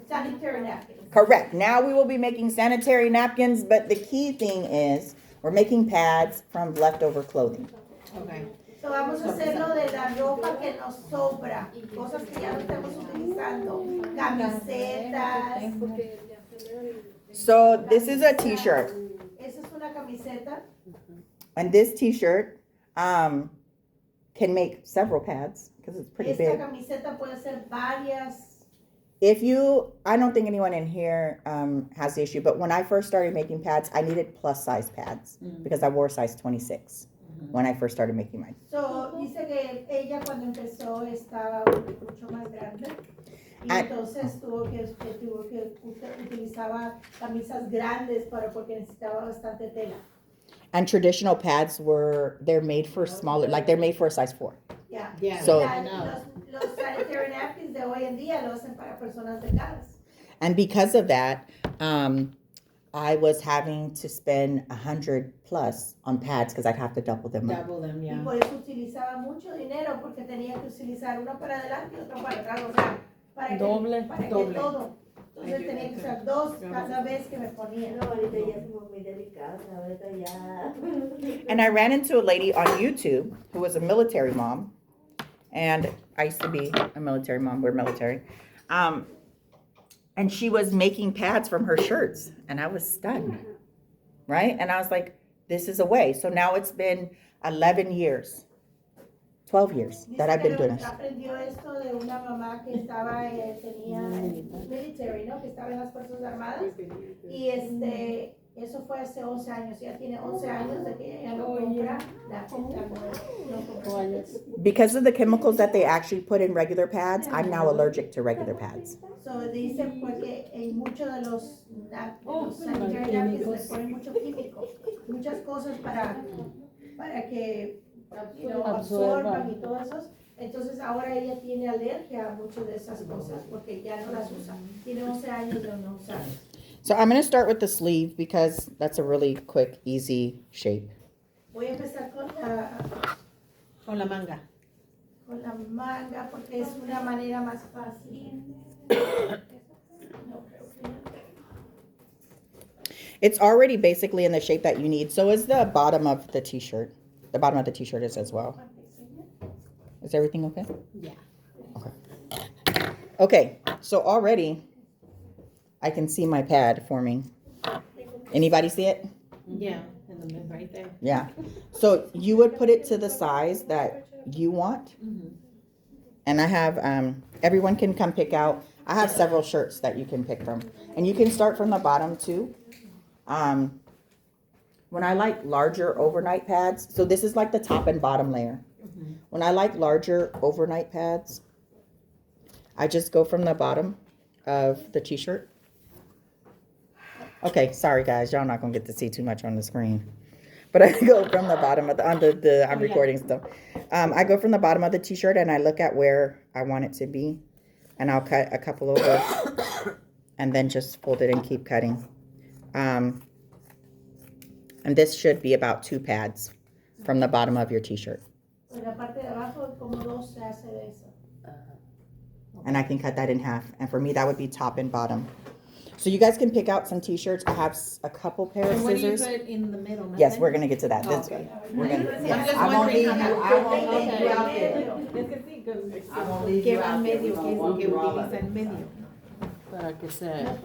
Sanitary napkins. Correct. Now we will be making sanitary napkins, but the key thing is we're making pads from leftover clothing. Okay. So vamos a hacerlo de la ropa que nos sobra, cosas que ya no estamos utilizando, camisetas. So this is a t-shirt. Esa es una camiseta. And this t-shirt can make several pads because it's pretty Esta big. camiseta puede ser varias. I don't think anyone in here has the issue, but when I first started making pads, I needed plus size pads because I wore size 26 when I first started making mine. So, dice que ella cuando empezó estaba mucho más grande y entonces utilizaba camisas grandes porque necesitaba bastante tela. And traditional pads they're made for smaller, like they're made for a size 4. Yeah. So, los sanitary napkins de hoy en día lo hacen para personas delgadas. And because of that, I was having to spend $100 plus on pads because I'd have to double them up. Double them, yeah. Y por eso utilizaba mucho dinero porque tenía que utilizar uno para adelante y otro para atrás, o sea, para Doble. que todo. Entonces tenía que usar dos cada vez que me ponía. No, ahorita ya somos muy delicados, ahorita ya. And I ran into a lady on YouTube who was a military mom. And I used to be a military mom. We're military. And she was making pads from her shirts. And I was stunned. Right? And I was like, this is a way. So now it's been 11 years. 12 years that I've been doing this. Aprendió esto de una mamá que estaba, tenía military, ¿no? Que estaba en las Fuerzas Armadas. Y eso fue hace 11 años. Ya tiene 11 años de que ella no compra la Because of the chemicals that they actually put in regular pads, I'm now allergic to regular pads. So dice porque en muchos de los sanitary napkins le ponen mucho químico, muchas cosas para que absorban y todo eso. Entonces ahora ella tiene alergia a muchas de esas cosas porque ya no las usa. Tiene 11 años de no usarlas. So I'm going to start with the sleeve because that's a really quick, easy shape. Voy a empezar con la manga. Con la manga porque es una manera más fácil. It's already basically in the shape that you need. So is the bottom of the t-shirt. The bottom of the t-shirt is as well. Is everything okay? Yeah. Okay. Okay, so already I can see my pad forming. Anybody see it? Yeah, in the middle right there. Yeah. So you would put it to the size that you want. And I have, everyone can come pick out. I have several shirts that you can pick from. And you can start from the bottom too. When I like larger overnight pads, so this is like the top and bottom layer. When I like larger overnight pads, I just go from the bottom of the t-shirt. Okay, sorry guys, y'all not gonna get to see too much on the screen. But I go from the bottom of I'm recording stuff. I go from the bottom of the t-shirt and I look at where I want it to be. And I'll cut a couple over and then just fold it and keep cutting. And this should be about 2 pads from the bottom of your t-shirt. And I can cut that in half. And for me, that would be top and bottom. So you guys can pick out some t-shirts. I have a couple pair of scissors. What do you put in the middle? Nothing? Yes, we're going to get to that. Okay. We're gonna, I'm just I won't leave you. I won't leave Okay. you out there. I won't leave you out there. Que utiliza el medio. Para que sea.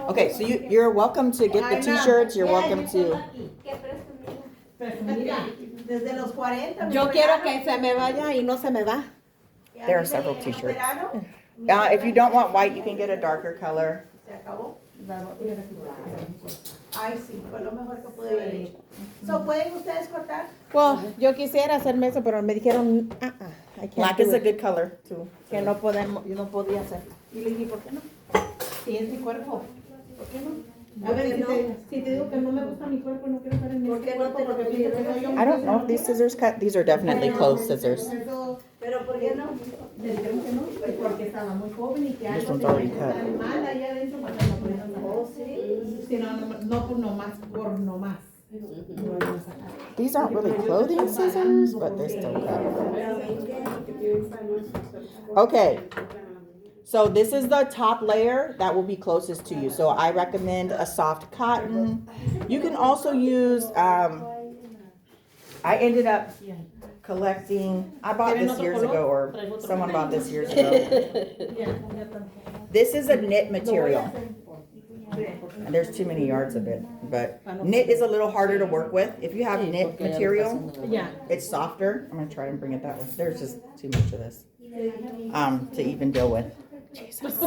Okay, so you're welcome to get the t-shirts. You're welcome to. Desde los 40. Yo quiero que se me vaya y no se me va. There are several t-shirts. If you don't want white, you can get a darker color. Se acabó. Ay, sí, fue lo mejor que pude haber hecho. So, ¿pueden ustedes cortar? Well, yo quisiera hacerme eso, pero me dijeron, I can't Black do is a it. good color too. Que no podemos, yo no podía hacer. Y le dije, ¿por qué no? Si es mi cuerpo, ¿por qué no? A ver, si te digo que no me gusta mi cuerpo, no quiero estar en mi cuerpo, porque pienso que soy yo. I don't know if these scissors cut. These are definitely closed scissors. Pero ¿por qué no? Me dijeron que no, pues porque estaba muy joven y que This algo one's tenía already que cut. estar mal allá adentro para que no pudieran sacar. Oh, sí. Si no, no por nomás, por nomás. No van a sacar. These aren't really clothing scissors, but they're still cut. Okay. So this is the top layer that will be closest to you. So I recommend a soft cotton. You can also use, I ended up collecting, I bought this years ago, or someone bought this years ago. This is a knit material. And there's too many yards of it, but knit is a little harder to work with. If you have knit material, it's softer. I'm gonna try and bring it that way. There's just too much of this to even deal with. Jesus.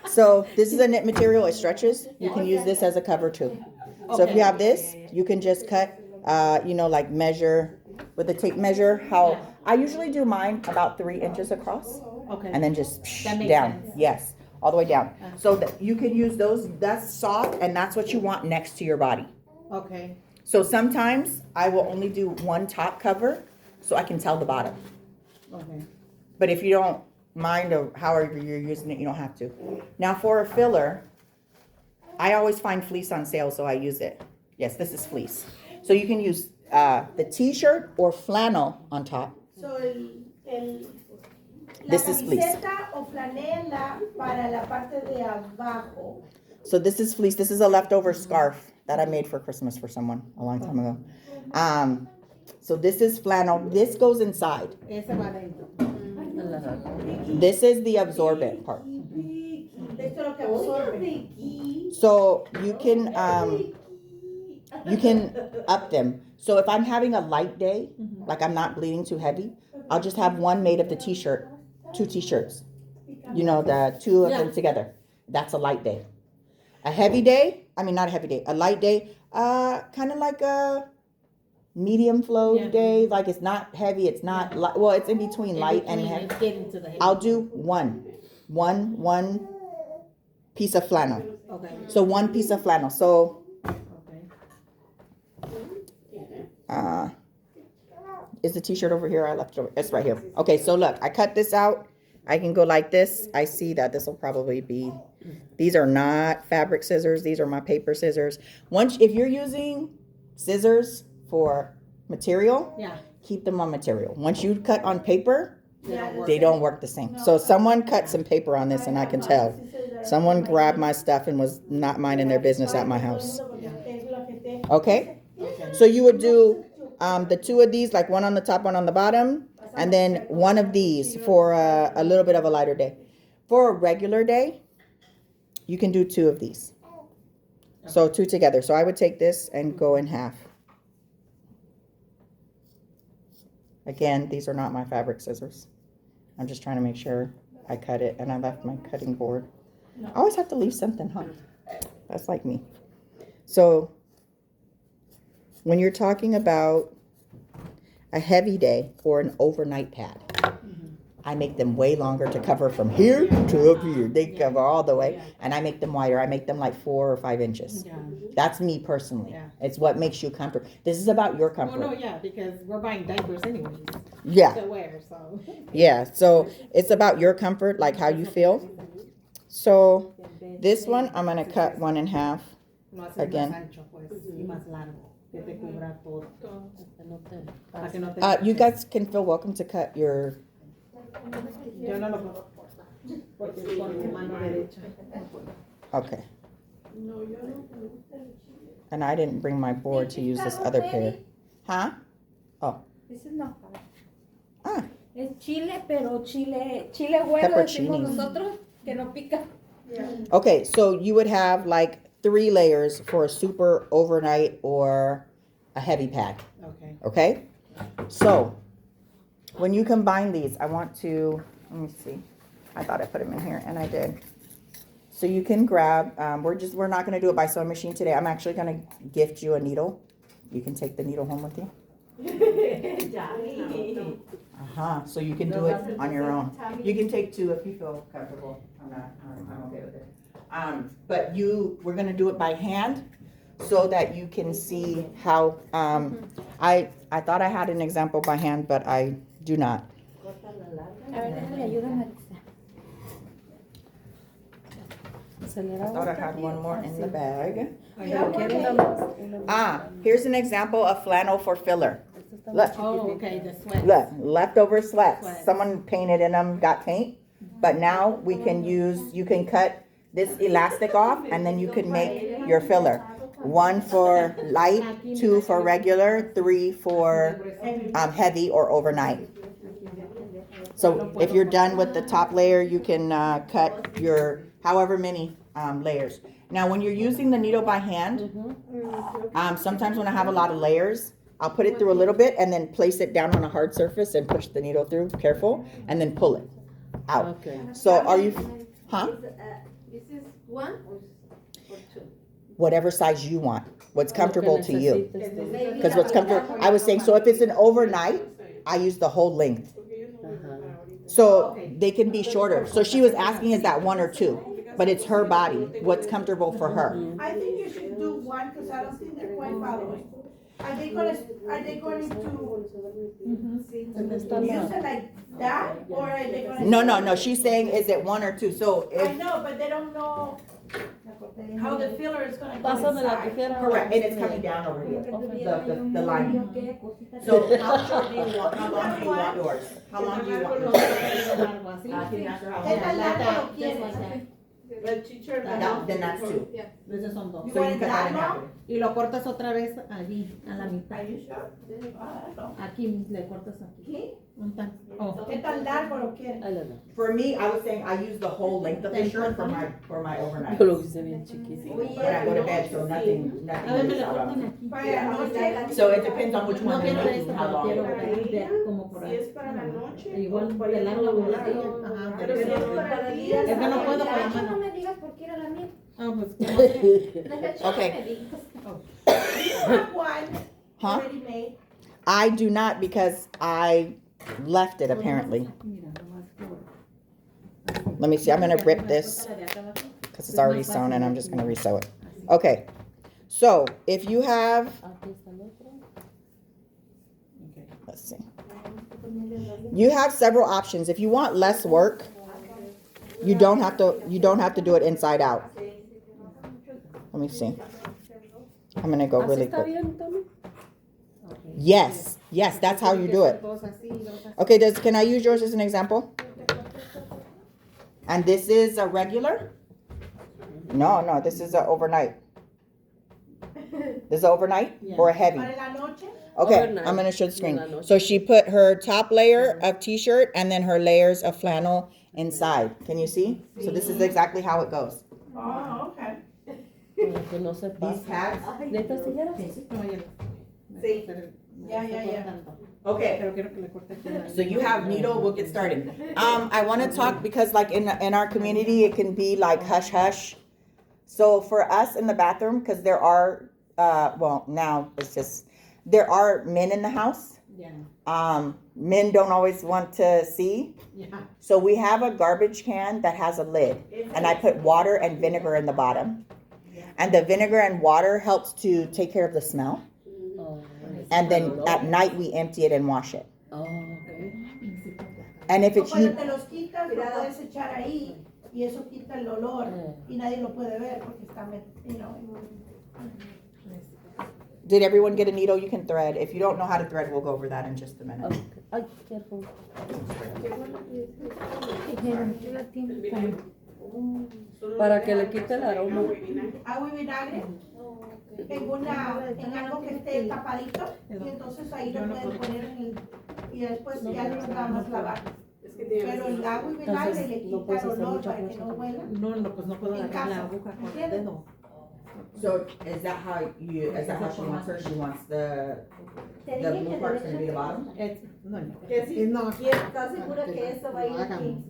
So this is a knit material. It stretches. You can use this as a cover too. So if you have this, you can just cut, like measure with a tape measure. How I usually do mine about 3 inches across, and then just down. Sense. Yes. All the way down. So that you can use those, that's soft, and that's what you want next to your body. Okay. So sometimes I will only do one top cover so I can tell the bottom. Okay. But if you don't mind or however you're using it, you don't have to. Now for a filler, I always find fleece on sale, so I use it. Yes, this is fleece. So you can use the t-shirt or flannel on top. So This is fleece. camiseta o flanela para la parte de abajo. So this is fleece. This is a leftover scarf that I made for Christmas for someone a long time ago. So this is flannel. This goes inside. Ese va adentro. This is the absorbent part. Esto es lo que absorbe. So you can up them. So if I'm having a light day, like I'm not bleeding too heavy, I'll just have one made of the t-shirt, 2 t-shirts. The 2 of them together. That's a light day. A heavy day, not a heavy day, a light day, kind of like a medium flow day. Like it's not heavy, it's not light. Well, it's in between light and heavy. I'll do one piece of flannel. Okay. So 1 piece of flannel. So is the t-shirt over here? I left it over. It's right here. Okay, so look, I cut this out. I can go like this. I see that this will probably be, these are not fabric scissors. These are my paper scissors. If you're using scissors for material, keep them on material. Once you cut on paper, they don't work the same. So someone cut some paper on this and I can tell. Someone grabbed my stuff and was not minding their business at my house. Okay? So you would do the 2 of these, like one on the top, one on the bottom, and then 1 of these for a little bit of a lighter day. For a regular day, you can do 2 of these. So 2 together. So I would take this and go in half. Again, these are not my fabric scissors. I'm just trying to make sure I cut it, and I left my cutting board. I always have to leave something, huh? That's like me. So when you're talking about a heavy day or an overnight pad, I make them way longer to cover from here to up here. They cover all the way, and I make them wider. I make them like 4 or 5 inches. That's me personally. It's what makes you comfortable. This is about your comfort. Well, no, because we're buying diapers anyways. To wear, so. So it's about your comfort, like how you feel. So this one, I'm gonna cut 1 in half again. You guys can feel welcome to cut your. Okay. And I didn't bring my board to use this other pair. Huh? Oh. This is not Ah. Es chile, pero chile güero decimos nosotros, que no pica. Okay, so you would have like 3 layers for a super overnight or a heavy pad. Okay? So when you combine these, I want to, let me see. I thought I put them in here, and I did. So you can grab, we're not going to do it by sewing machine today. I'm actually going to gift you a needle. You can take the needle home with you. So you can do it on your own. You can take 2 if you feel comfortable. I'm okay with it. But we're going to do it by hand so that you can see how, I thought I had an example by hand, but I do not. I thought I had one more in the bag. Here's an example of flannel for filler. Look. Oh, okay, the sweat. Look, leftover sweats. Someone painted in them, got paint. But now we can use, you can cut this elastic off and then you can make your filler. 1 for light, 2 for regular, 3 for heavy or overnight. So if you're done with the top layer, you can cut your however many layers. Now when you're using the needle by hand, sometimes when I have a lot of layers, I'll put it through a little bit and then place it down on a hard surface and push the needle through, careful, and then pull it out. Okay. So are you, huh? This is one or two? Whatever size you want, what's comfortable to you. Because what's comfortable, I was saying, so if it's an overnight, I use the whole length. So they can be shorter. So she was asking, is that 1 or 2? But it's her body, what's comfortable for her. I think you should do 1 because I don't think they're quite following. Are they going to use it like that, or are they going to? No, she's saying, is it 1 or 2? So I if, know, but they don't know how the filler is going to go Pásame la inside. tijera. correct, and it's coming down over here, the lining. So how short do you want, how long do you want yours? How long do you want yours? Can you ask her how ¿Qué long? tan largo lo quieres? The teacher. Then that's 2. Esos son dos. So you can cut that in half. Y lo cortas otra vez allí, a la mitad. Are you sure? Aquí, le cortas aquí. ¿Qué? Un tan. Oh. ¿Qué tan largo lo quieres? I don't know. For me, I was saying I use the whole length of the shirt for my overnight. Yo lo hice bien chiquito. When I go to bed, so nothing A ver, me is le out on cortan me. aquí. Para la noche. So it depends on which No one you're quiero making, esto, how pero long. quiero it de como por Si ahí. es para la noche. Igual de largo, ¿verdad? Ajá, Pero si es para el día. Es que no puedo con la No mano. me digas por qué era la mía. Ah, pues, Okay. You have one Huh? already made. I do not because I left it apparently. Let me see, I'm gonna rip this because it's already sewn and I'm just gonna resew it. Okay, so if you have, Aquí está el otro. let's see. You have several options. If you want less work, you don't have to do it inside out. Let me see. I'm gonna go ¿Así really está quick. bien, Tommy? Yes, that's how you do it. Okay, can I use yours as an example? And this is a regular? No, this is a overnight. This is overnight or a heavy? Para la noche. Okay, Overnight. I'm gonna show the screen. La noche. So she put her top layer of t-shirt and then her layers of flannel inside. Can you see? So this is exactly how it goes. Oh, okay. Para que no se These pase. tags. ¿De estas tijeras? Yeah. Okay. Pero quiero que le corte aquí la- So you have needle, we'll get started. I wanna talk because like in our community, it can be like hush hush. So for us in the bathroom, cause there are, well, now it's just, there are men in the house. Yeah. Men don't always want to see. Yeah. So we have a garbage can that has a lid and I put water and vinegar in the bottom. And the vinegar and water helps to take care of the smell. Oh, And then at night we empty it and wash it. oh, okay. And if So it's cuando you, te los quitas, lo puedes echar ahí y eso quita el olor y nadie lo puede ver porque está, did everyone get a needle you can thread? If you don't know how to thread, we'll go over that in just a minute. Okay. Ay, careful. Para que le quite el aroma. agua y vinagre en algo que esté tapadito y entonces ahí lo pueden poner y después ya no nada más lavar. Pero el agua y vinagre Entonces, le no quita puedes el hacer olor mucha para que no fuerza. huela. No, pues no puedo En agarrar la casa. aguja con el ¿Entiendes? dedo. So is that how she wants her? She wants the blue part's gonna be the bottom? Que si No. ¿Estás segura que eso va a ir aquí?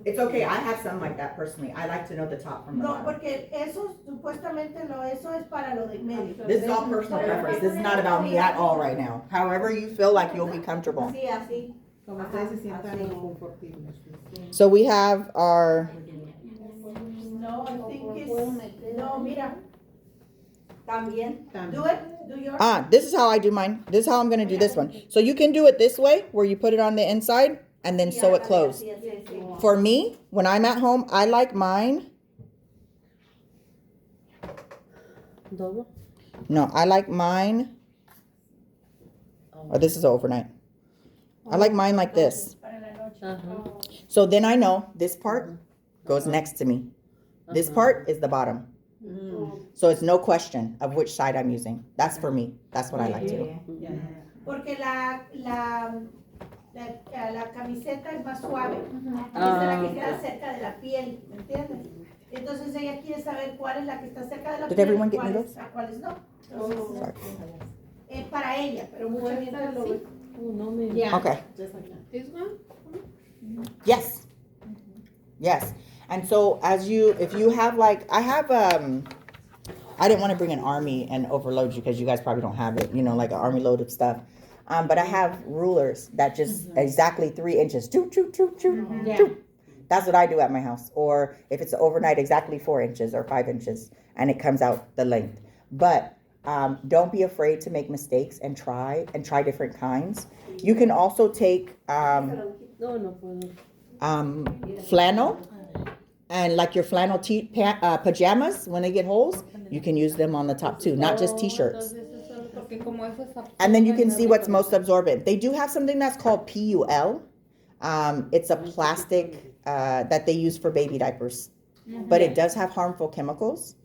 It's okay, I have some like that personally. I like to know the top from the No, bottom. porque eso supuestamente eso es para lo de medio. This is all personal preference. This is not about me at all right now. However you feel like you'll be comfortable. Sí, así. Como ustedes se sientan confortables. So we have our, No, I think it's, no, mira, También. do it, do your. this is how I do mine. This is how I'm gonna do this one. So you can do it this way, where you put it on the inside and then sew it closed. Sí, sí, sí. For me, when I'm at home, I like mine. Double. No, I like mine. Oh, this is overnight. I like mine like this. Para la noche. Ajá. So then I know this part goes next to me. This part is the bottom. So it's no question of which side I'm using. That's for me. That's what I like to do. Porque la camiseta es más suave. Esa es la que queda cerca de la piel, ¿me entiendes? Entonces ella quiere saber cuál es la que está cerca de la Did piel everyone y get cuáles, needles? a cuáles no. Entonces, Sorry. para ella, pero mucha gente lo ve. Oh, no me. Okay. This one? Yes. Yes. And so if you have like, I have, I didn't want to bring an army and overload you because you guys probably don't have it, like an army load of stuff. But I have rulers that just exactly 3 inches. Choo, choo, choo, choo, choo. That's what I do at my house. Or if it's overnight, exactly 4 inches or 5 inches, and it comes out the length. But don't be afraid to make mistakes and try different kinds. You can also take No, no puedo. flannel, and like your flannel pajamas, when they get holes, you can use them on the top too, not just t-shirts. And then you can see what's most absorbent. They do have something that's called PUL. It's a plastic that they use for baby diapers, but it does have harmful chemicals.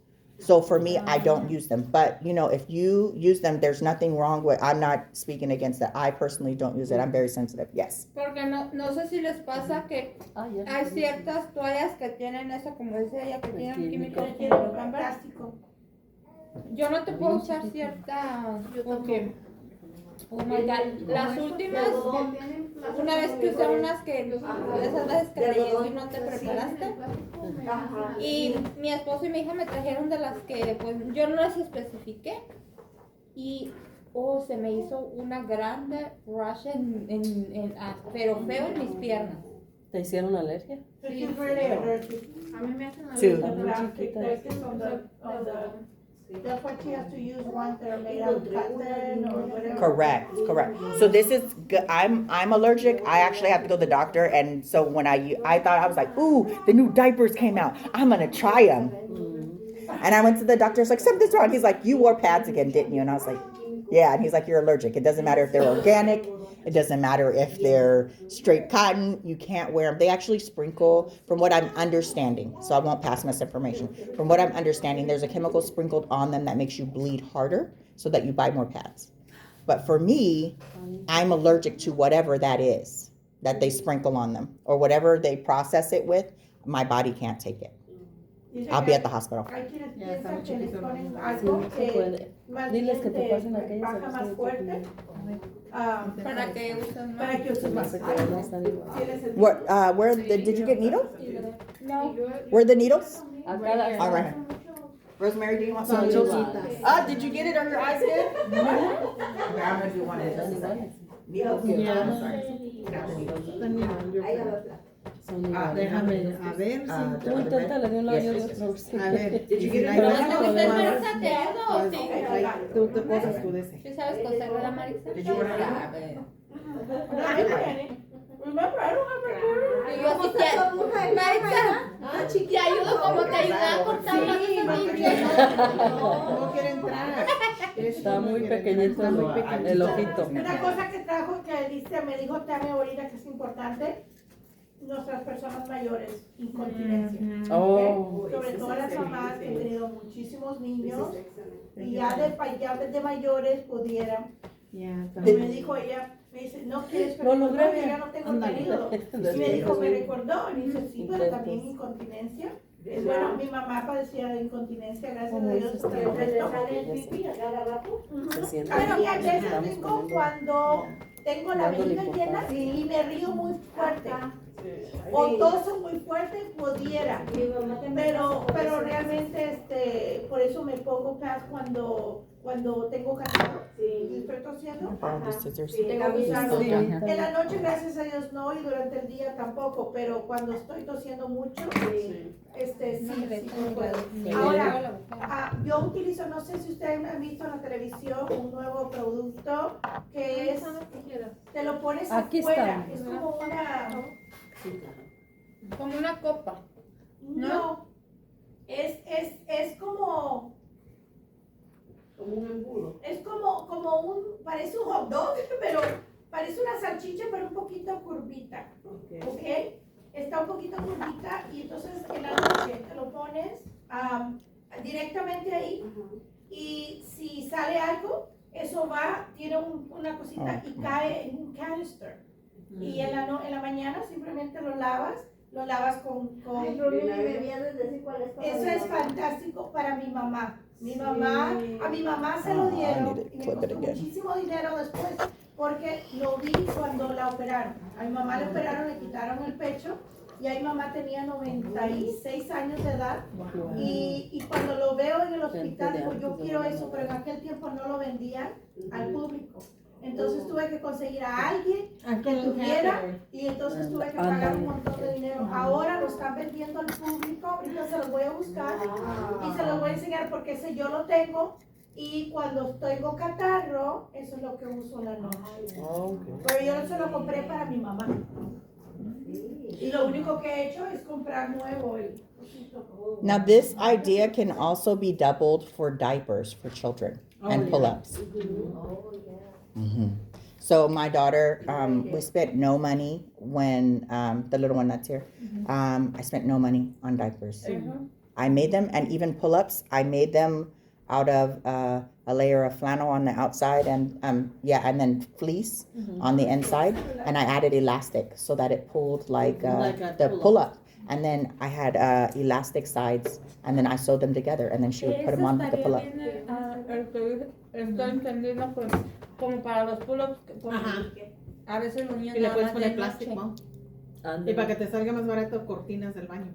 So for me, I don't use them. But if you use them, there's nothing wrong with. I'm not speaking against that. I personally don't use it. I'm very sensitive. Yes. Porque no sé si les pasa que hay ciertas toallas que tienen eso, como dice ella, que tienen químicos que no van plástico. Yo no te puedo usar cierta porque oh my God, las últimas una vez que usé unas que esas veces que te llegó y no te preparaste y mi esposo y mi hija me trajeron de las que pues yo no las especifiqué y se me hizo una grande rash pero feo en mis piernas. ¿Te hicieron alergia? Sí, a mí me hacen That's what she has to use ones that are made out of cotton or whatever. Correct. So this is good. I'm allergic. I actually have to go to the doctor, and so when I thought I was like, ooh, the new diapers came out. I'm gonna try them. And I went to the doctor. I was like, something's wrong. He's like, you wore pads again, didn't you? And I was like, yeah. And he's like, you're allergic. It doesn't matter if they're organic. It doesn't matter if they're straight cotton. You can't wear them. They actually sprinkle, from what I'm understanding, so I won't pass misinformation. From what I'm understanding, there's a chemical sprinkled on them that makes you bleed harder so that you buy more pads. But for me, I'm allergic to whatever that is that they sprinkle on them or whatever they process it with. My body can't take it. I'll be at the hospital. Hay quienes piensan que les ponen algo que más Diles que te bien pasen aquellas baja más fuerte Para que usen más. para que uses más. Did you get needles? No. Where are the needles? Acá All right. Rosemary, do you want some needles? Did you get it? Are your eyes good? Okay, I'm gonna do one of these. Needles? I'm sorry. Got the needles. Déjame, a ver si... Tú inténtale de un lado y de otro. A ver, Did you get it? Pero ¿Usted es ¿cuál? versátil o sí? Tú te posas tú de ese. ¿Sí sabes coser, verdad, Marisa? Did you want to Remember, I don't have a Y yo así que, Marisa, te ayudo como te ayudé a cortar las pinches. No quiere entrar. Está muy pequeñito el ojito. Una cosa que trajo, me dijo también ahorita que es importante, nuestras personas mayores, incontinencia. Oh. Sobre todo las mamás que han tenido muchísimos niños y ya de mayores pudieran. Y me dijo ella, me dice, no quieres No, no, permiso, yo ya no tengo periodo. Y me dijo, me recordó, y me dice, sí, pero también incontinencia. Bueno, mi mamá padecía de incontinencia, gracias a Dios, pero el resto. A mí a veces tengo cuando tengo la vejiga llena y me río muy fuerte. O toso muy fuerte, pudiera. Pero realmente, por eso me pongo pads cuando tengo catarro y estoy tosiendo. Tengo que usarlo. En la noche, gracias a Dios, no, y durante el día tampoco, pero cuando estoy tosiendo mucho, sí puedo. Ahora, yo utilizo, no sé si ustedes han visto en la televisión, un nuevo producto que es, te lo pones Aquí afuera, está. es como Como una copa. no, es como Como un embudo. es como parece un hot dog, pero parece una salchicha, pero un poquito curvita, ¿ok? Está un poquito curvita y entonces en la noche te lo pones directamente ahí y si sale algo, eso va, tiene una cosita y cae en un canister. Y en la mañana simplemente lo lavas con Ay, Rubí, me debías de decir cuál es. eso es fantástico para mi mamá. A mi mamá se lo dieron y me costó muchísimo dinero después porque lo vi cuando la operaron. A mi mamá le operaron, le quitaron el pecho y ahí mi mamá tenía 96 años de edad y cuando lo veo en el hospital digo, yo quiero eso, pero en aquel tiempo no lo vendían al público. Entonces tuve que conseguir a alguien que tuviera y entonces tuve que pagar un montón de dinero. Ahora lo están vendiendo al público, ahorita se los voy a buscar y se los voy a enseñar porque ese yo lo tengo y cuando tengo catarro, eso es lo que uso en la noche. Pero yo se lo compré para mi mamá. Y lo único que he hecho es comprar nuevo. Now this idea can also be doubled for diapers for children and pull-ups. So my daughter, we spent no money when the little one that's here. I spent no money on diapers. I made them, and even pull-ups. I made them out of a layer of flannel on the outside, and and then fleece on the inside, and I added elastic so that it pulled like the pull-up. And then I had elastic sides, and then I sewed them together, and then she would put them on the pull-up. Estoy entendiendo como para los pull-ups, a veces los niños Y le nada puedes más poner de plástico. noche. Y para que te salga más barato, cortinas del baño.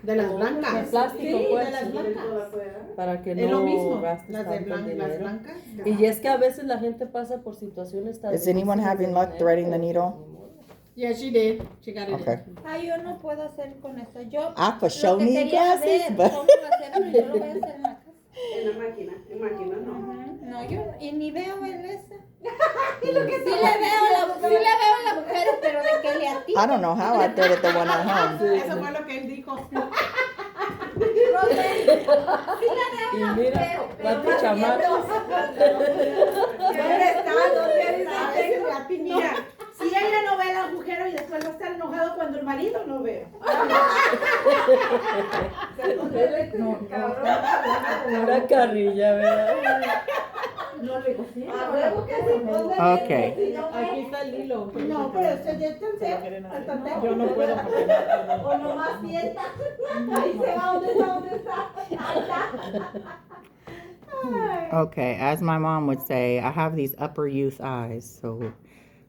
De las blancas. De plástico, Sí, pues. de las blancas. Para que Es lo no mismo. gastes Las de tanto las dinero. blancas. Y es que a veces la gente pasa por situaciones tan Is anyone difíciles having de luck dinero, threading the pues, needle? ni modo. Yeah, she did. She got it Okay. Ay, yo no puedo hacer con esto. Yo For show lo que me quería glasses, ver but cómo hacerlo, yo lo voy a hacer en la casa. En la máquina, no. No, yo y ni veo el ese. Sí le veo la mujer, pero de que le atino. I don't know how I threaded the one at home. Eso fue lo que él dijo. Y mira, va tu chamaco. ¿Dónde está? Mira, si ella no ve el agujero y después va a estar enojado cuando el marido no ve. Una carrilla, ¿verdad? Okay. Aquí está el hilo. No, pero usted ya está. Yo no puedo porque no. O nomás fiesta. Ahí se va, ¿dónde está? Okay, as my mom would say, I have these upper youth eyes. So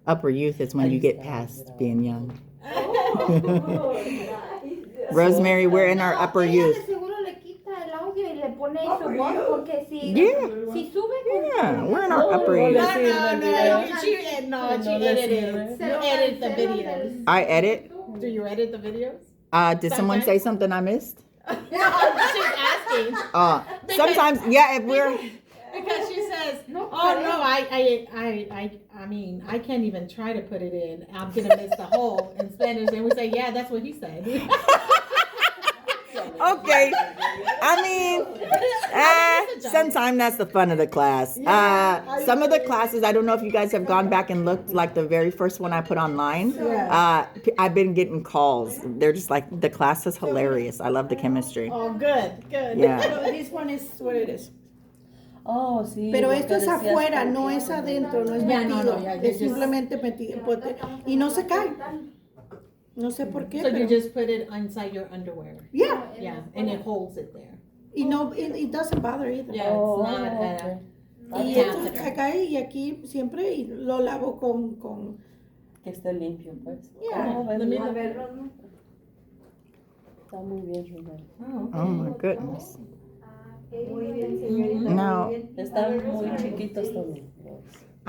upper youth is when you get past being young. Rosemary, we're in our upper Ella de youth. seguro le quita el audio y le pone su voz porque si sube Yeah, we're in our upper youth. She edited. You edit the videos. I edit. Do you edit the videos? Did someone say something I missed? She's asking. Sometimes, yeah, if we're Because she says, No, oh no, I mean, I can't even try to put it in. I'm gonna miss the whole in Spanish. And we say, yeah, that's what he said. okay. I mean, sometimes that's the fun of the class. Some of the classes, I don't know if you guys have gone back and looked, like the very first one I put online. I've been getting calls. They're just like, the class is hilarious. I love the chemistry. Oh, good. Yeah. This one is what it is. Oh, sí. Pero lo esto que es decías afuera, tú. no es adentro, no es Ya, no, metido. ya, Es simplemente metido. Y no se cae. No sé por qué. So you Pero, just put it inside your underwear. yeah. Yeah, and it holds it there. Y no, it doesn't bother either. Yeah, Oh, it's not. okay. Y esto acá y aquí siempre y lo lavo con Que esté limpio, pues. Yeah. Oh, ven, Let me mira. look. Está muy bien, Rubén. Oh my goodness. Muy bien, señorita. Now, Están muy chiquitos también.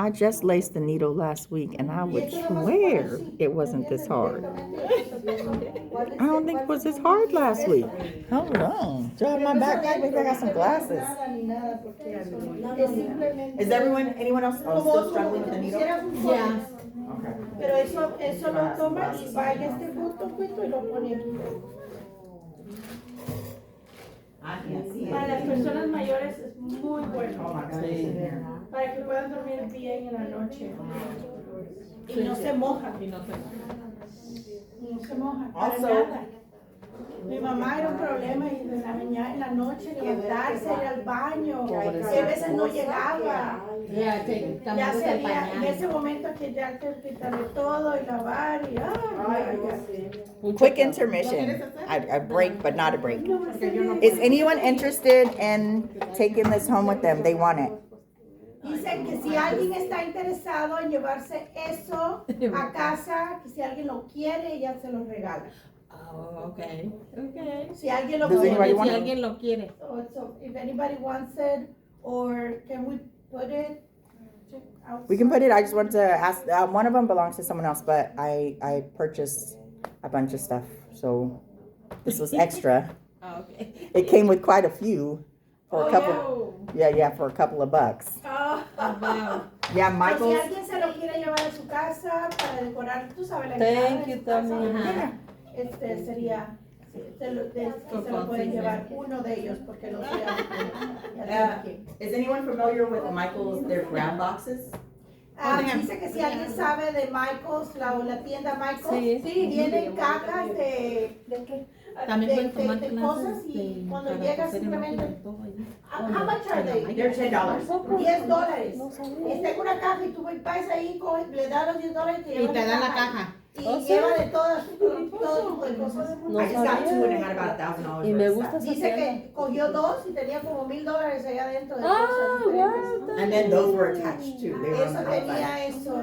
I just laced the needle last week, and I would swear it wasn't this hard. I don't think it was this hard last week. Hold on. Do I have my backpack? Maybe I got some glasses. Is anyone else still struggling with the needle? Yeah. Okay. Pero eso lo toma y vaya a este punto y lo pone aquí. Para las personas mayores es muy bueno. Sí. Para que puedan dormir bien en la noche. Y no se moja. Y no se No se moja. Para Also- nada. Mi mamá era un problema y en la mañana, en la noche, levantarse, ir al baño. Y a veces no llegaba. Ya Ya sería en ese momento que ya hay que quitarle todo y lavar y ay. Quick intermission. A break, but not a break. Is anyone interested in taking this home with them? They want it. Dicen que si alguien está interesado en llevarse eso a casa, que si alguien lo quiere, ella se lo regala. Oh, okay. Okay. Si alguien lo Does quiere. anybody want Si it? alguien lo quiere. So if anybody wants it, or can we put it outside? We can put it. I just want to ask. One of them belongs to someone else, but I purchased a bunch of stuff, so this was extra. Oh, okay. It came with quite a few for a Oh, couple. Yeah, for a couple of bucks. Ah. Wow. Yeah, Si Michael's. alguien se lo quiere llevar a su casa para decorar, tú sabes, la Thank entrada de you, su casa, Tommy. sería, se lo pueden llevar uno de ellos, porque los ya aquí. Is anyone familiar with Michael's? Their grab boxes. Dice que si alguien sabe de Michael's, la tienda Michael's, Sí. tienen cajas de También pueden tomar de clases cosas y de cuando para llegas coser simplemente, y todo ahí. how much are they? They're $10. $10. Está en una caja y tú vas ahí, le das los $10 y te Y llevas te dan la caja. Y ¿Oh, sí? lleva de todo tipo de cosas. No I just got sabía. two and it had about $1,000 Y worth me of gusta stuff. esa Dice tela. que cogió dos y tenía como $1,000 allá adentro de Ah, cosas diferentes. guau. And then those were attached too. They were on Eso the outside. tenía eso.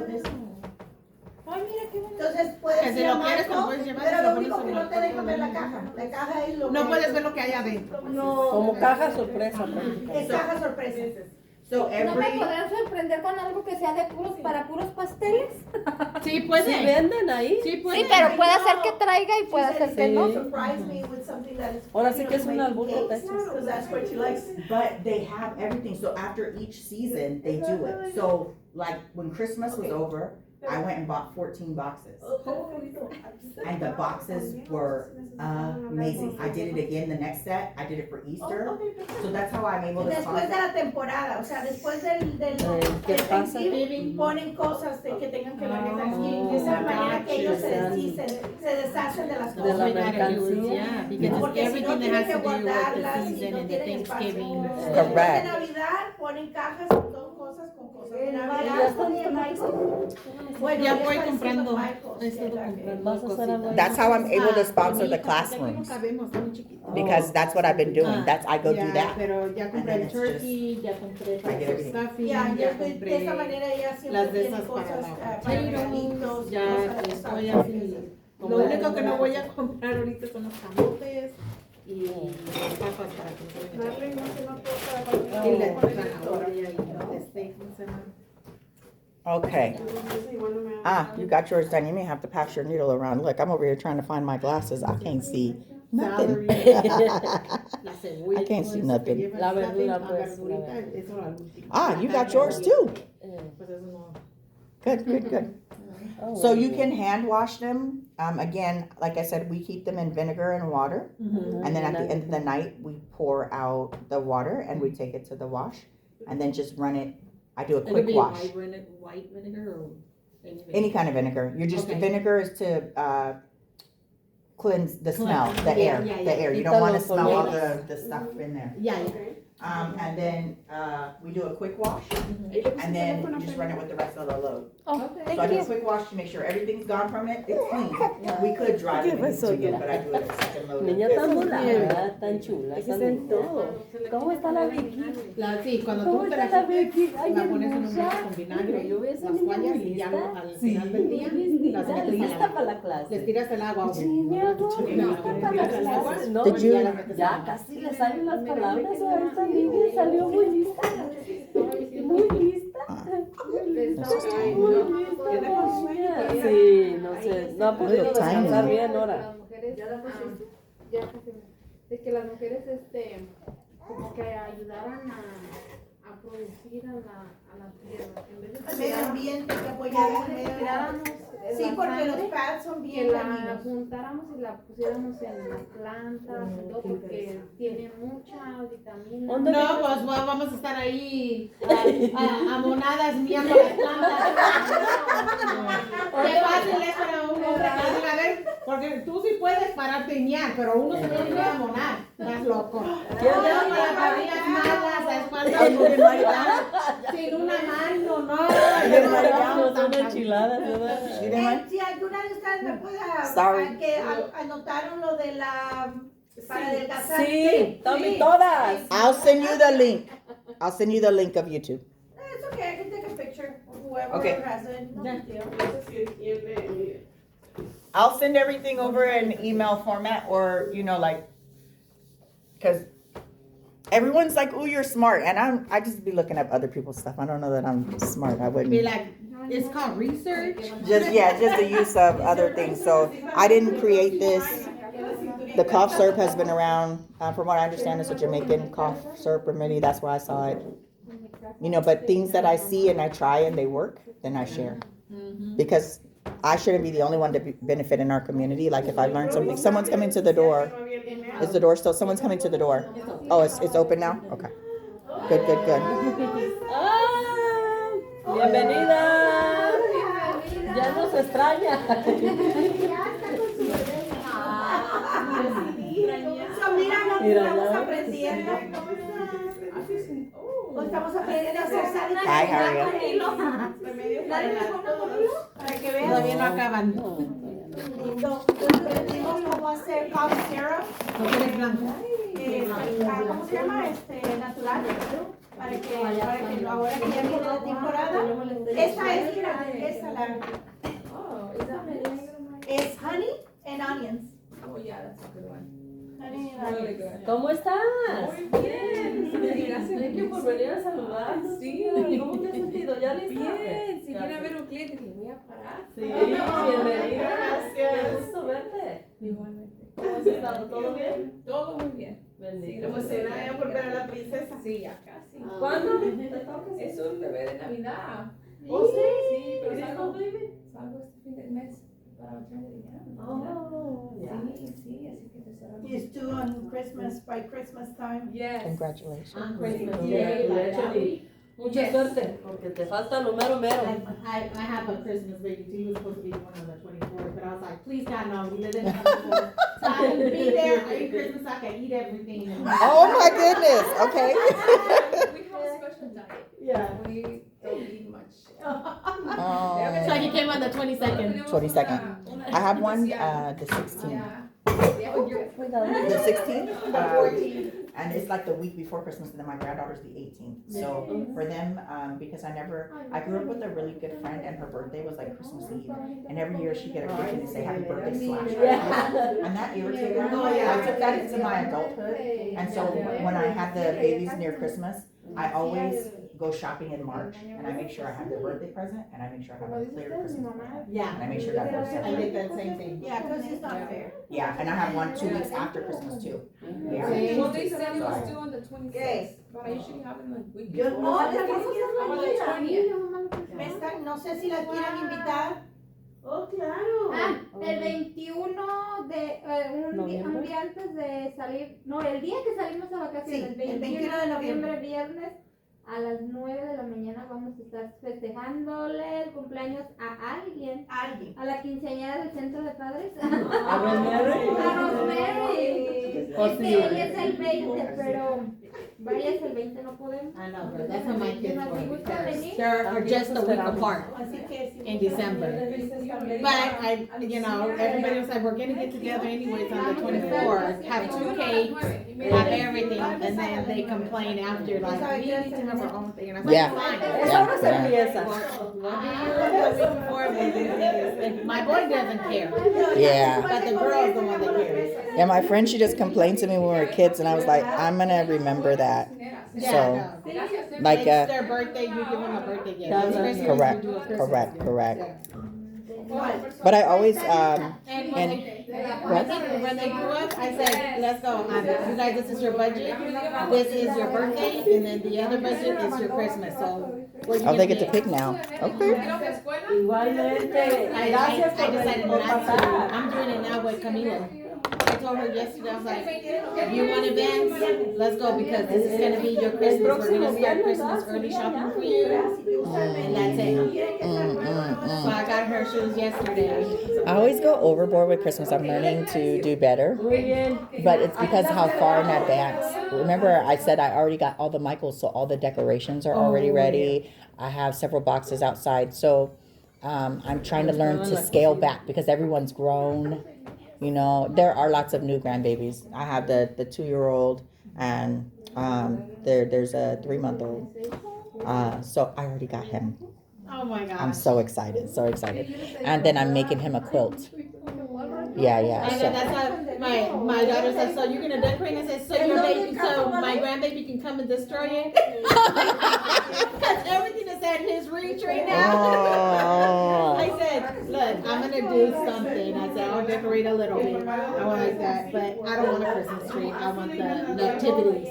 Ay, mira qué bonito. Entonces puedes Que si ir a lo quieres, te lo Marco, puedes llevar y pero lo lo pones único en que la no te dejan puerta ver la de caja. La caja es lo No que- puedes ver lo que hay adentro. No. Como caja sorpresa. Es prácticamente. caja sorpresa. So ¿No me every podrán sorprender con algo que sea de para puros pasteles? Sí, puede. ¿Sí venden ahí? Sí, puede. Sí, pero puede ser que traiga y puede She ser said, que no. "Don't surprise me with something that is, Ahora sí you que know, es un making albur de cakes, Texas. because that's what she likes." But they have everything. So after each season, they do it. So like when Christmas was over, I went and bought 14 boxes. And the boxes were amazing. I did it again the next set. I did it for Easter. So that's how I'm able to Después de sponsor. la temporada, o sea, después del ¿Qué del pasa? Thanksgiving, ponen cosas que tengan que ver con Thanksgiving. De esa manera que ellos se deshacen de las De cosas. la mercancía. Yeah, because Porque si no everything tienen has que to do with guardarlas, the si season no and the tienen espacio. Thanksgiving. Después de Correct. Navidad ponen cajas con cosas de ¿Ya Navidad. están los tomates? Bueno, Ya está voy haciendo comprando. Michael's, Estoy que es la que- comprando Vas a hacer cositas. algo. That's how I'm able to sponsor con the mi hija, classrooms. ya cabemos, está muy chiquito. Because that's what I've been doing. That's I go do Ya, that. pero ya And compré then el it's just- turkey, ya compré para I get el everything. stuffing, Ya, ya de esta compré manera ella siempre las de tiene esas para cosas la para potatoes, regalitos, ya cosas de estoy esas. así. Lo único que no voy a comprar ahorita son los camotes y las papas para que se Darle una cosa y la zanahoria y el steak, no sé nada. Okay. You got yours done. You may have to pass your needle around. Look, I'm over here trying to find my glasses. I can't see nothing. La cebolla, I can't todo see eso nothing. que lleva el La stuffing, verdura, la pues, verdurita, la verdura. eso al último. You got yours too. Pues eso no. Good. Oh, So you can hand wash them. Again, like I said, we keep them in vinegar and water. And then at the end of the night, we pour out the water and we take it to the wash. And then just run it. I do a It'll quick be wash. white vinegar or any vinegar? Any kind of vinegar. You're just, Okay. vinegar is to cleanse the smell, the Yeah, air, yeah, the yeah. air. You don't want to Quítalo smell all colores. the stuff in there. Yeah, And then we do a quick wash, and then you just run it with the rest of the load. Oh, So I thank do a you. quick wash to make sure everything's gone from it. It's clean. We could dry it if we need to again, but I do it a second load. Niña tan volada, tan chula. Es que está en todo. ¿Cómo está la Vicky? Sí, cuando ¿Cómo tú te está la la Vicky? quites, Ay, la pones en un hermosa. vaso con vinagre, Yo veo esa las niña toallas muy y ya lista. al final del día las Está metes a lista la para la clase. les tiras el agua. Niña, lista para la clase. No, Did you- ya casi le salen las palabras a esta niña. Salió muy lista. Muy lista. Sí, no sé. No ha podido Little tiny. descansar bien ahora. Las mujeres, de que las mujeres, como que ayudaran a producir a la tierra, en vez de El medio ambiente, que apoyar el medio ambiente. tiráramos Sí, la porque los sangre, pads son que bien la dañinos. juntáramos y la pusiéramos en las plantas y todo porque tiene mucha vitamina. ¿Dónde No, pues vamos a estar ahí a monadas mirando las plantas. Qué fácil es para un hombre que diga, a ver, porque tú sí puedes pararte y miar, pero uno se tiene que amonar. Estás loco. ¿Quién No, te para carillas malas, a espaldas Ay, porque no hay sin una mano, no. No son enchiladas, ¿verdad? Si alguna de ustedes me puede Sorry. que anotaron lo de la para adelgazar. Sí, tome todas. I'll send you the link. I'll send you the link of YouTube. It's okay, I can take a picture of whoever Okay. has it. No big deal. I'll send everything over in email format or, because everyone's like, "Oh, you're smart," and I just be looking up other people's stuff. I don't know that I'm smart. I wouldn't. Be like, it's called research. Just the use of other things. So I didn't create this. The cough syrup has been around. From what I understand, it's a Jamaican cough syrup remedy. That's where I saw it. But things that I see and I try and they work, then I share. Because I shouldn't be the only one to benefit in our community. Like if I learn something, someone's coming to the door. Is the door still? Someone's coming to the door. Oh, it's open now? Okay. Good. Ah, bienvenida. Ya nos extraña. So, mira, no Mira, estamos ya. aprendiendo. Estamos aprendiendo a hacer sanitary. Hi, how are you? Nadie me pone con hilo para que vean. Todavía no acaban. Lindo. Aprendimos cómo hacer cough syrup. No tienes blanco. ¿Cómo se llama? Natural. Para que ahora que ya viene la temporada. Esta es, mira, esa la. Es honey and onions. Oh, yeah, that's a good one. Honey and Really onions. good. ¿Cómo estás? Muy bien. Gracias. Thank you por venir a saludar. Sí. ¿Cómo te has sentido? ¿Ya lista? Bien, si viene a ver un cliente, le voy a parar. Sí, bienvenida. Qué Gracias. gusto verte. Igualmente. ¿Cómo has estado? ¿Todo bien? Todo muy bien. Bendito. Emocionada por ver a la princesa. Sí, ya casi. ¿Cuándo te toca? Es un bebé de Navidad. ¿Oh, sí? Sí, pero ¿Cristo salgo baby? este fin del mes para maternity. Oh, ya. Sí, así que te cerramos. He's due on Christmas, by Christmas time. Yes. Congratulations. On Christmas Yeah, Day. congratulations. Mucha Yes. suerte, porque te falta lo mero mero. I have a Christmas baby too. He was supposed to be born on the 24th, but I was like, please God, no, we live in the 24th. So I can be there. I eat Christmas, I can eat everything. Oh my goodness. Okay. We have a special diet. Yeah. We don't eat much. So he came on the 22nd. 22nd. I have one the 16th. Yeah. The 16th. And it's like the week before Christmas, and then my granddaughter's the 18th. So for them, because I grew up with a really good friend, and her birthday was like Christmas Eve, and every year she'd get a cookie and say happy birthday / Yeah. and that irritated me. I took that into my adulthood, and so when I have the babies near Christmas, I always go shopping in March, and I make sure I have their birthday present, and I make sure I have a clear Christmas present, Yeah, and I make sure that goes I separate. did that same thing. Yeah, because it's not fair. Yeah, and I have one 2 weeks after Christmas too. Yeah. Well, they said it was due on the 26th, but I usually have it like week Yo before. no, On the 20th. me están, no sé si la quieren invitar. Oh, claro. El 21 de, un día antes de salir, no, el día que salimos a vacaciones, Sí, el 21 de noviembre. viernes, a las 9 de la mañana vamos a estar festejándole el cumpleaños a alguien, Alguien. a la quinceañera del centro de padres. A Rosemary. A Rosemary. Posible. Ella es el 20, pero vayas el 20 no podemos. I know, but that's how my kids ¿Nos were. gusta venir? They're just a week apart Así que sí. in December. But everybody was like, we're gonna get together anyways on the 24th, have 2 cakes, have everything, and then they complain after, like, we need to have our own thing. And I was Yeah. like, Es fine. una sorpresa. My boy doesn't care, Yeah. but the girl's the one that cares. Yeah, my friend, she just complained to me when we were kids, and I was like, I'm gonna remember that. Yeah, So, no. like, It's their birthday, you give them a birthday gift. That's It's Christmas, correct, you do a Christmas gift. correct. But I always, And when When they grew up, I said, let's go. You guys, this is your budget. This is your birthday, and then the other budget is your Christmas. So. Oh, they get to pick now. Okay. Igualmente. I Gracias por decided por not to. pasar. I'm doing it now with Camila. I told her yesterday, I was like, if you want advance, let's go because this is gonna be your Christmas. We're gonna start Christmas early shopping for you. And that's it. So I got her shoes yesterday. I always go overboard with Christmas. I'm learning to do better. But it's because how far in advance. Remember, I said I already got all the Michaels, so all the decorations are already ready. I have several boxes outside. So I'm trying to learn to scale back because everyone's grown. You know, there are lots of new grandbabies. I have the 2-year-old and there's a 3-month-old. So I already got him. Oh my gosh. I'm so excited, so excited. And then I'm making him a quilt. Yeah. And then that's how my daughter said, so you're gonna decorate? I said, so my grandbaby can come and destroy it? Because everything is at his reach right now. I said, look, I'm gonna do something. I said, I'll decorate a little bit. I want like that, but I don't want a Christmas tree. I want the nativities.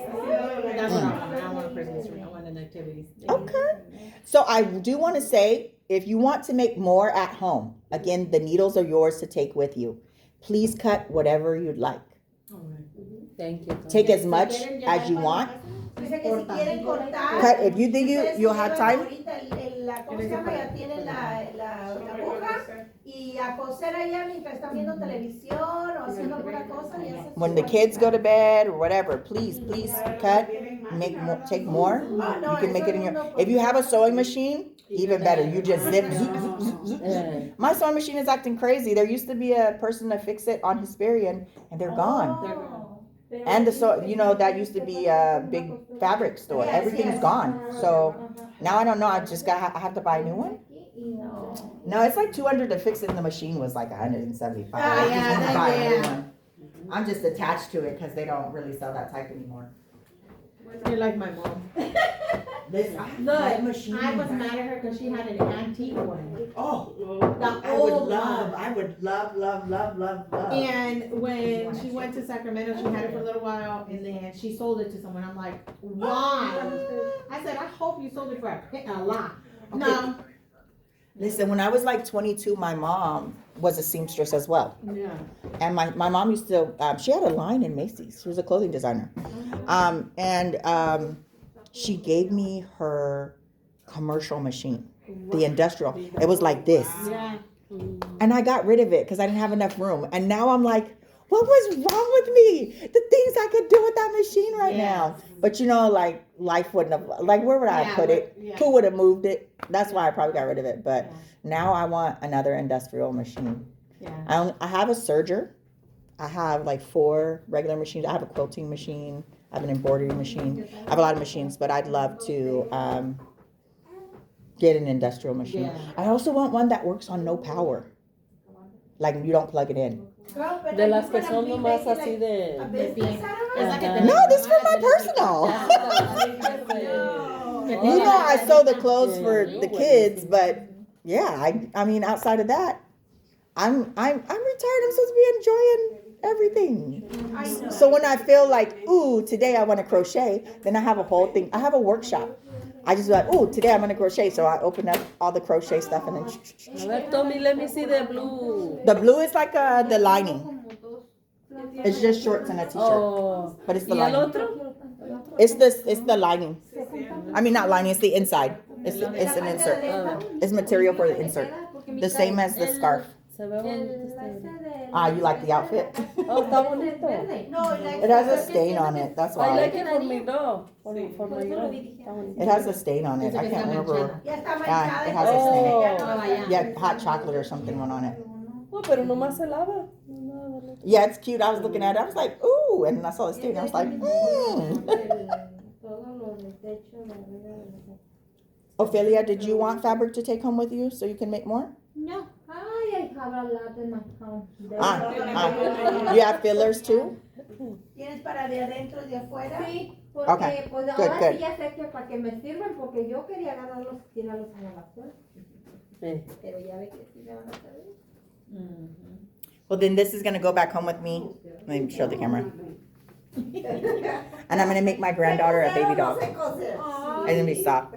That's what I want. I don't want a Christmas tree. I want the nativities. Okay. So I do want to say, if you want to make more at home, again, the needles are yours to take with you. Please cut whatever you'd like. Thank you. Take as much as you want. Cut if you think you'll have time. La cosa ya tienen la aguja y a coser allá mientras están viendo televisión o haciendo alguna cosa. When the kids go to bed or whatever, please cut, make more, take more. You can make it in your. If you have a sewing machine, even better. You just zip. My sewing machine is acting crazy. There used to be a person to fix it on Hesperian, and they're gone. And that used to be a big fabric store. Everything's gone. So now I don't know. I have to buy a new one. No, it's like $200 to fix it, and the machine was like $175. I'm just attached to it because they don't really sell that type anymore. You're like my mom. I was mad at her because she had an antique one. I would love. And when she went to Sacramento, she had it for a little while, and then she sold it to someone. I'm like, why? I said, I hope you sold it for a lot. Okay. No. Listen, when I was like 22, my mom was a seamstress as well. Yeah. And my mom used to, she had a line in Macy's. She was a clothing designer. She gave me her commercial machine, the industrial. It was like this. Yeah. And I got rid of it because I didn't have enough room. And now I'm like, what was wrong with me? The things I could do with that machine right now. But like life wouldn't have, like where would I have put it? Yeah. Who would have moved it? That's why I probably got rid of it. But now I want another industrial machine. Yeah. I have a serger. I have like 4 regular machines. I have a quilting machine. I have an embroidery machine. I have a lot of machines, but I'd love to get an industrial machine. Yeah. I also want one that works on no power. Like you don't plug it in. De las que son nomás así de. No, this is for my personal. I sew the clothes for the kids, but yeah, I mean outside of that, I'm retired. I'm supposed to be enjoying everything. So when I feel like, ooh, today I want to crochet, then I have a whole thing. I have a workshop. I just like, ooh, today I'm going to crochet. So I open up all the crochet stuff and then. A ver, Tommy, let me see the blue. The blue is like the lining. It's just shorts and a t-shirt. Oh. But it's the ¿Y el lining. otro? It's the lining. I mean, not lining, it's the inside. It's an insert. It's material for the insert. The same as the scarf. Se ve bonito. Ah, you like the outfit? Oh, está bonito. It has a stain on it, that's I like why. it for me, no. For my girl. Está bonito. It has a stain on it. I can't remember. Ya está Ah, it manchada. has a stain. Oh, Yeah, hot chocolate or something went on it. Oh, pero nomás se lava. Yeah, it's cute. I was looking at it. I was like, ooh. And then I saw the stain. I was like, Ophelia, did you want fabric to take home with you so you can make more? No. I have a lot in my home. You have fillers too? ¿Tienes para de adentro y de afuera? Sí, porque Okay, pues good, ahora good. sí ya sé que para que me sirven, porque yo quería agarrarlos y tirarlos a la basura. Sí. Pero ya ve que sí me van a servir. Well, then this is gonna go back home with me. Let me show the camera. And I'm gonna make my granddaughter a baby doll. It's gonna be soft.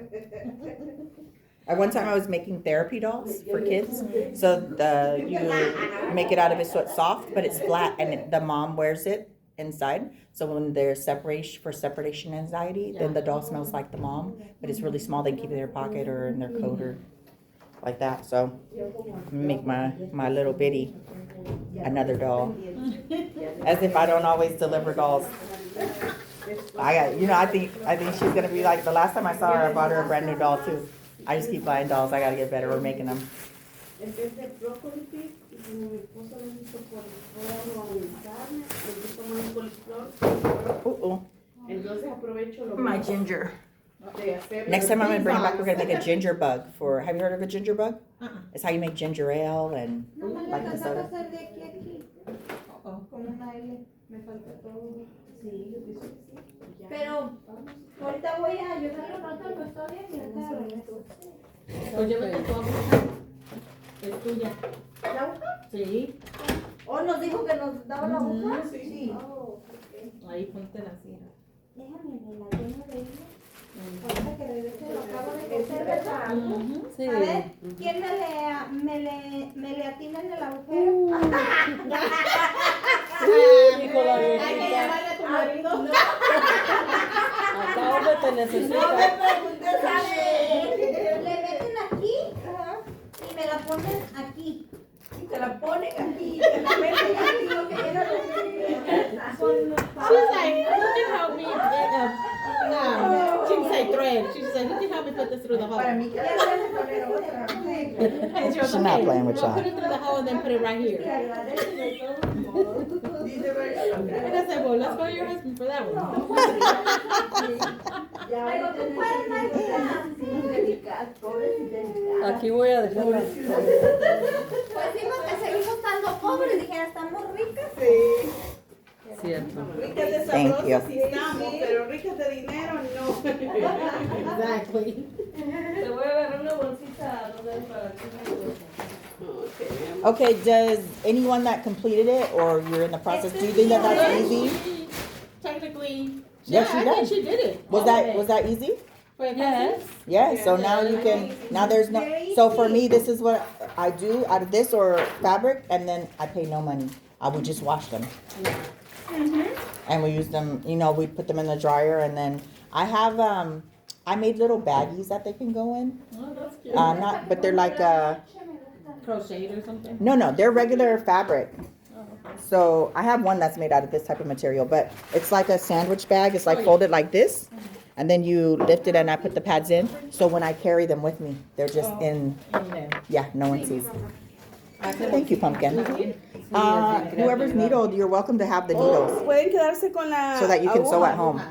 At one time I was making therapy dolls for kids. So you make it out of it so it's soft, but it's flat, and the mom wears it inside. So when there's separation anxiety, then the doll smells like the mom, but it's really small. They can keep it in their pocket or in their coat or like that. So make my little bitty another doll. As if I don't always deliver dolls. I think she's gonna be like, the last time I saw her, I bought her a brand new doll too. I just keep buying dolls. I gotta get better. We're making them. My ginger. Next time I'm gonna bring it back, we're gonna make a ginger bug for. Have you heard of a ginger bug? It's how you make ginger ale and No me like the alcanza a soda. pasar de aquí a aquí. Como una L. Me falta todo. Pero ahorita voy a ayudarle un rato al pastor y ahorita regreso. Pues llévate tu aguja. Es tuya. ¿La aguja? Sí. ¿O nos dijo que nos daba la aguja? Sí. Oh, Ahí ponte la cera. déjame me la lleno de ella. Ahorita que regrese lo acabo de coser, ¿verdad? Sí. A ver, ¿quién me le atina en el agujero? Hijo, la Hay que viejita. llamarle a tu marido. Acá donde te necesita. Le meten aquí y me la ponen aquí. Y te la ponen aquí. Te la meten aquí. Lo que era lo que She's like, who can help me get she can say thread. She's like, who can help me put this through the hole? Para mí que ya se me poner otra. And she was She's not playing with I'll y'all. put it through the hole and then put it right here. Dice, And I said, well, let's go to your husband for that one. Pero tú puedes, Marita. Aquí voy a dejarla. Pues sí, porque seguimos estando pobres. Dijera, estamos ricas. Cierto. Ricas de Thank you. sabrosas sí estamos, pero ricas de dinero no. Exactly. Te voy a agarrar una bolsita donde para que Okay, does anyone that completed it or you're in the process, do you think that that's easy? Technically, Yes, she I does. think she did it. Was that easy? Yes. Yeah, so now you can, now there's no, so for me, this is what I do out of this or fabric, and then I pay no money. I would just wash them. And we use them, we put them in the dryer, and then I have, I made little baggies that they can go in. Oh, that's cute. But they're like, Crocheted or something? no, they're regular fabric. So I have one that's made out of this type of material, but it's like a sandwich bag. It's like folded like this, and then you lift it, and I put the pads in. So when I carry them with me, they're just in. In there. Yeah, no one sees. Thank you, Pumpkin. Whoever's needle, you're welcome to have the needles Pueden quedarse con la so that you can sew at home.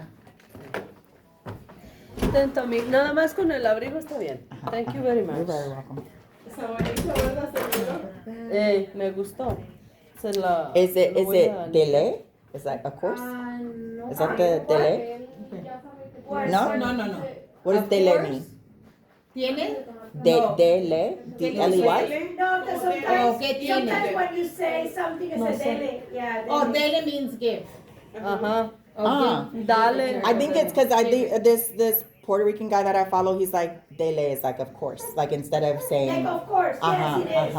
Tanto a mí, nada más con el abrigo está bien. Thank you very You're much. very welcome. Me gustó. Se la. Is it lo voy a- dele? Is that a course? No. Is that the dele? No? No. What does dele mean? ¿Tiene? Dele? D-L-E-Y? No, because Oh, sometimes, ¿qué tiene? sometimes when you say something, it's No a sé. dele. Yeah. Oh, dele means give. Ajá. Ah. Dale. I think it's because I think this Puerto Rican guy that I follow, he's like, dele is like, of course. Like instead of Like, saying, of course, yes, it is.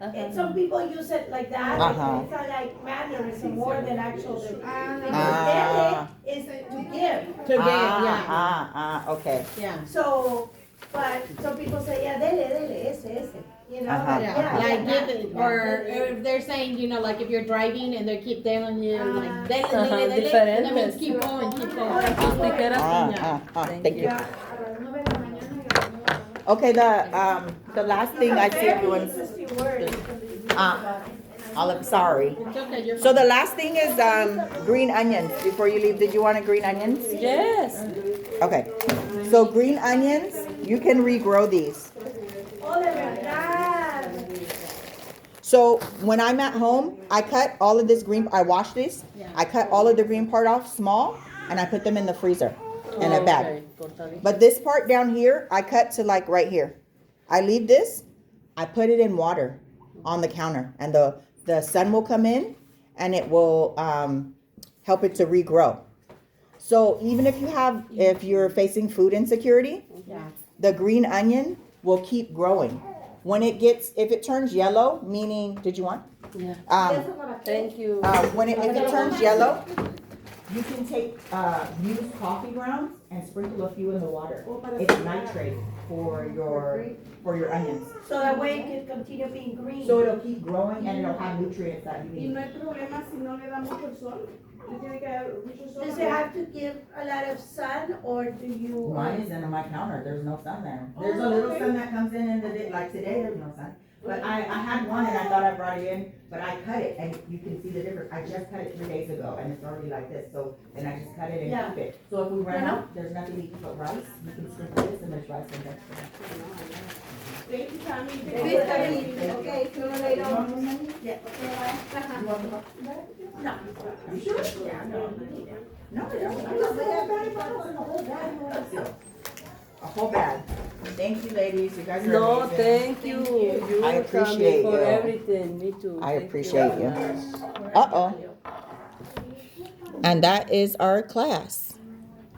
And some people use it like that. Uh-huh. It's not like mannerism more than actual. Because Ah. dele is to give. To give, yeah. Okay. Yeah. So, but some people say, yeah, dele, ese. You know, Uh-huh. Yeah, like give it, or if they're saying, like if you're driving and they keep telling you, like, dele, dele, dele, Diferentes. that means keep going, keep going. Tus tijeras. Thank you. Okay, the last thing I see everyone's, Olive, sorry. It's okay, you're So the last thing is green onions. Before you leave, did you want a green onions? Yes. Okay. So green onions, you can regrow these. Oh, de verdad. So when I'm at home, I cut all of this green, I wash these. I cut all of the green part off small, and I put them in the freezer in a bag. Okay, cortadito. But this part down here, I cut to like right here. I leave this, I put it in water on the counter, and the the sun will come in and it will help it to regrow. So even if you're facing food insecurity, the green onion will keep growing. If it turns yellow, meaning, did you want? Yeah. Um, Thank you. if it turns yellow, you can take used coffee grounds and sprinkle a few in the water. It's nitrate for your onions. So that way it can continue being green. So it'll keep growing and it'll have nutrients that you Y need. no hay problema si no le da mucho el sol. Le tiene que dar mucho sol. Does it have to give a lot of sun, or do you? Mine is under my counter. There's no sun there. There's a little sun that comes in the day, like today, there's no sun. But I had one and I thought I brought it in, but I cut it and you can see the difference. I just cut it 3 days ago and it's already like this. So then I just cut it and Yeah. keep it. So if we run out, there's nothing to eat but rice. You can sprinkle this and there's rice and vegetables. Thank you, Tammy. Okay, so later on. Yeah. You want the No. You sure? Yeah, no, you need it. No, a whole bag. Thank you, ladies. You guys are No, amazing. thank you. You I appreciate for you. everything. Me too. I Thank appreciate you. very much. Uh-oh. And that is our class.